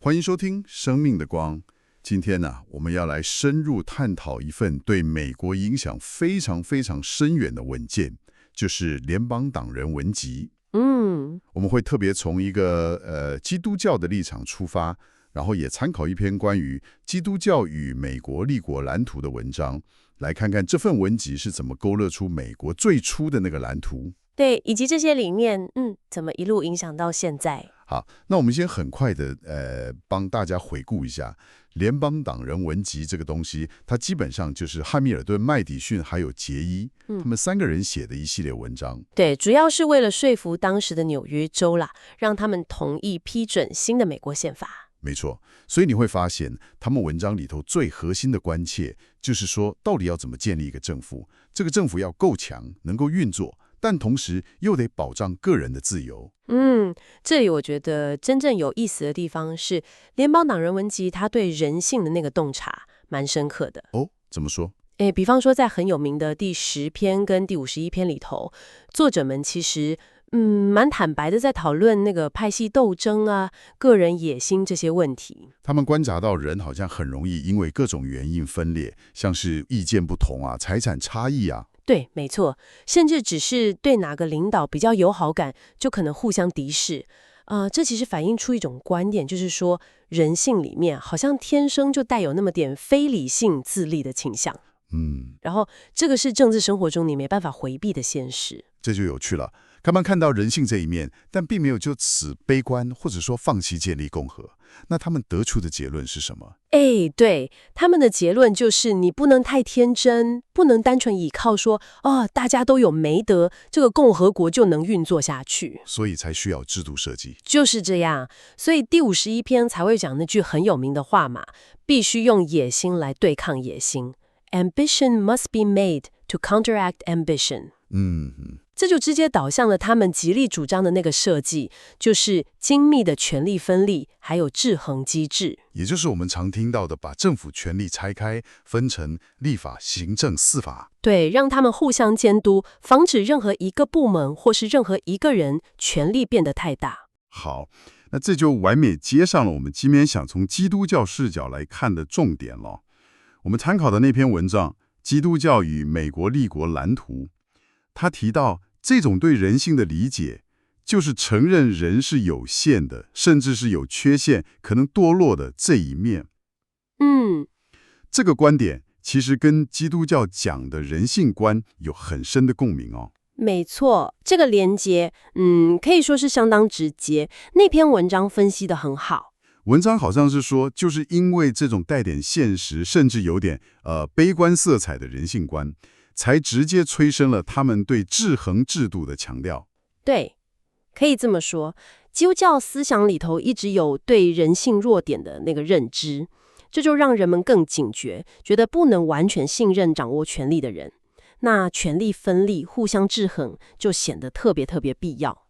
欢迎收听《生命的光》。今天呢，我们要来深入探讨一份对美国影响非常非常深远的文件，就是联邦党人文集。我们会特别从一个基督教的立场出发，然后也参考一篇关于基督教与美国立国蓝图的文章，来看看这份文集是怎么勾勒出美国最初的那个蓝图。对，以及这些理念，怎么一路影响到现在？好，那我们先很快的帮大家回顾一下联邦党人文集这个东西，它基本上就是汉密尔顿、麦迪逊还有杰伊，他们三个人写的一系列文章。对，主要是为了说服当时的纽约州啦，让他们同意批准新的美国宪法。没错，所以你会发现他们文章里头最核心的关切，就是说到底要怎么建立一个政府，这个政府要够强，能够运作，但同时又得保障个人的自由。这里我觉得真正有意思的地方是，联邦党人文集他对人性的那个洞察蛮深刻的。哦，怎么说？比方说在很有名的第10篇跟第51篇里头，作者们其实蛮坦白的在讨论那个派系斗争啊、个人野心这些问题。他们观察到人好像很容易因为各种原因分裂，像是意见不同啊、财产差异啊。对，没错，甚至只是对哪个领导比较有好感，就可能互相敌视。这其实反映出一种观点，就是说人性里面好像天生就带有那么点非理性自利的倾向。然后这个是政治生活中你没办法回避的现实。这就有趣了，他们看到人性这一面，但并没有就此悲观，或者说放弃建立共和。那他们得出的结论是什么？对，他们的结论就是你不能太天真，不能单纯依靠说大家都有美德，这个共和国就能运作下去。所以才需要制度设计。就是这样，所以第51篇才会讲那句很有名的话嘛，必须用野心来对抗野心。Ambition must be made to counteract ambition。这就直接导向了他们极力主张的那个设计，就是精密的权力分立，还有制衡机制。也就是我们常听到的把政府权力拆开，分成立法、行政、司法。对，让他们互相监督，防止任何一个部门或是任何一个人权力变得太大。好，那这就完美接上了我们今天想从基督教视角来看的重点了。我们参考的那篇文章《基督教与美国立国蓝图》，他提到这种对人性的理解，就是承认人是有限的，甚至是有缺陷、可能堕落的这一面。这个观点其实跟基督教讲的人性观有很深的共鸣哦。没错，这个连结，可以说是相当直接。那篇文章分析得很好。文章好像是说，就是因为这种带点现实，甚至有点悲观色彩的人性观，才直接催生了他们对制衡制度的强调。对，可以这么说，基督教思想里头一直有对人性弱点的那个认知，这就让人们更警觉，觉得不能完全信任掌握权力的人。那权力分立、互相制衡就显得特别特别必要。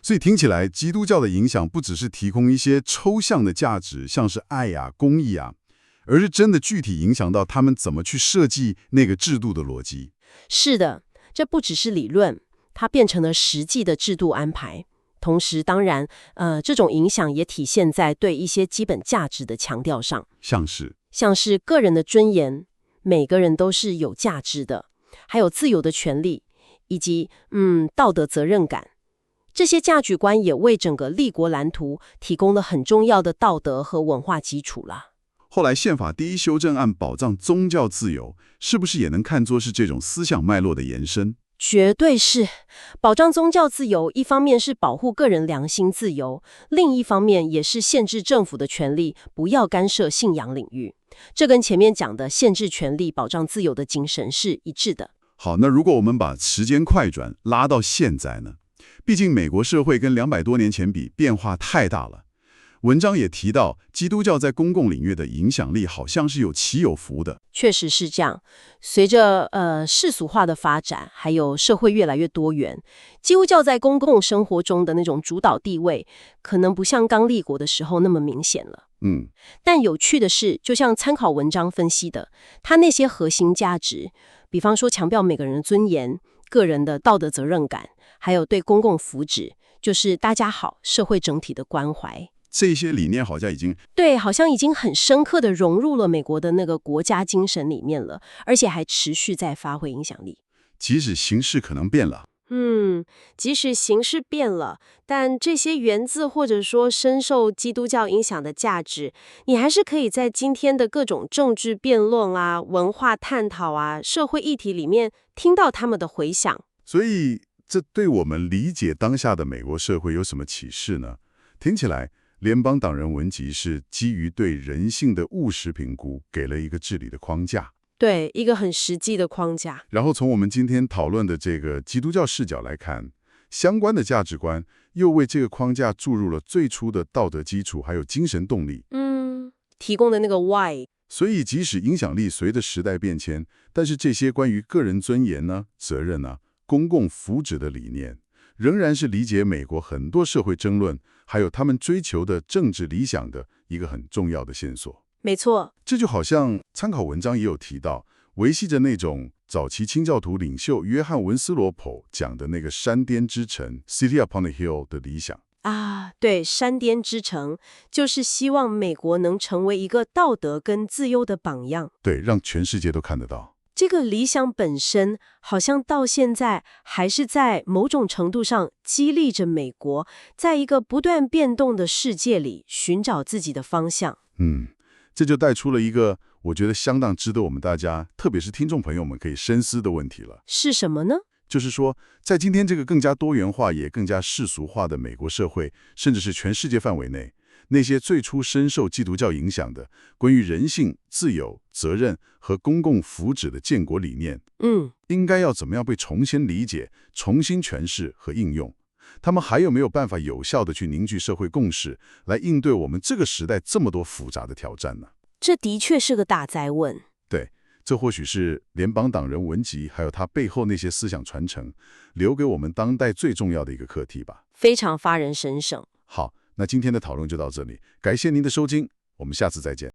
所以听起来，基督教的影响不只是提供一些抽象的价值，像是爱啊、公义啊，而是真的具体影响到他们怎么去设计那个制度的逻辑。是的，这不只是理论，它变成了实际的制度安排。同时，当然，这种影响也体现在对一些基本价值的强调上，像是个人的尊严，每个人都是有价值的，还有自由的权利，以及道德责任感。这些价值观也为整个立国蓝图提供了很重要的道德和文化基础了。后来宪法第1修正案保障宗教自由，是不是也能看作是这种思想脉络的延伸？绝对是。保障宗教自由，一方面是保护个人良心自由，另一方面也是限制政府的权利，不要干涉信仰领域。这跟前面讲的限制权利、保障自由的精神是一致的。好，那如果我们把时间快转拉到现在呢？毕竟美国社会跟200多年前比变化太大了。文章也提到，基督教在公共领域的影响力好像是有起有伏的。确实是这样。随着世俗化的发展，还有社会越来越多元，基督教在公共生活中的那种主导地位，可能不像刚立国的时候那么明显了。但有趣的是，就像参考文章分析的，它那些核心价值，比方说强调每个人的尊严、个人的道德责任感，还有对公共福祉，就是大家好、社会整体的关怀。这些理念好像已经对，好像已经很深刻地融入了美国的那个国家精神里面了，而且还持续在发挥影响力。即使形势可能变了，即使形势变了，但这些源自或者说深受基督教影响的价值，你还是可以在今天的各种政治辩论啊、文化探讨啊、社会议题里面听到他们的回响。所以这对我们理解当下的美国社会有什么启示呢？听起来，联邦党人文集是基于对人性的务实评估，给了一个治理的框架。对，一个很实际的框架。然后从我们今天讨论的这个基督教视角来看，相关的价值观又为这个框架注入了最初的道德基础，还有精神动力。提供的那个 why。所以，即使影响力随着时代变迁，但是这些关于个人尊严呢、责任呢、公共福祉的理念，仍然是理解美国很多社会争论，还有他们追求的政治理想的一个很重要的线索。没错，这就好像参考文章也有提到，维系着那种早期清教徒领袖约翰·文斯罗普讲的那个山巅之城 （City upon a Hill） 的理想。对，山巅之城就是希望美国能成为一个道德跟自由的榜样。对，让全世界都看得到。这个理想本身，好像到现在还是在某种程度上激励着美国，在一个不断变动的世界里寻找自己的方向。这就带出了一个我觉得相当值得我们大家，特别是听众朋友们可以深思的问题了。是什么呢？就是说，在今天这个更加多元化也更加世俗化的美国社会，甚至是全世界范围内，那些最初深受基督教影响的关于人性、自由、责任和公共福祉的建国理念，应该要怎么样被重新理解、重新诠释和应用？他们还有没有办法有效地去凝聚社会共识，来应对我们这个时代这么多复杂的挑战呢？这的确是个大哉问。对，这或许是联邦党人文集还有它背后那些思想传承，留给我们当代最重要的一个课题吧。非常发人深省。好，那今天的讨论就到这里，感谢您的收听，我们下次再见。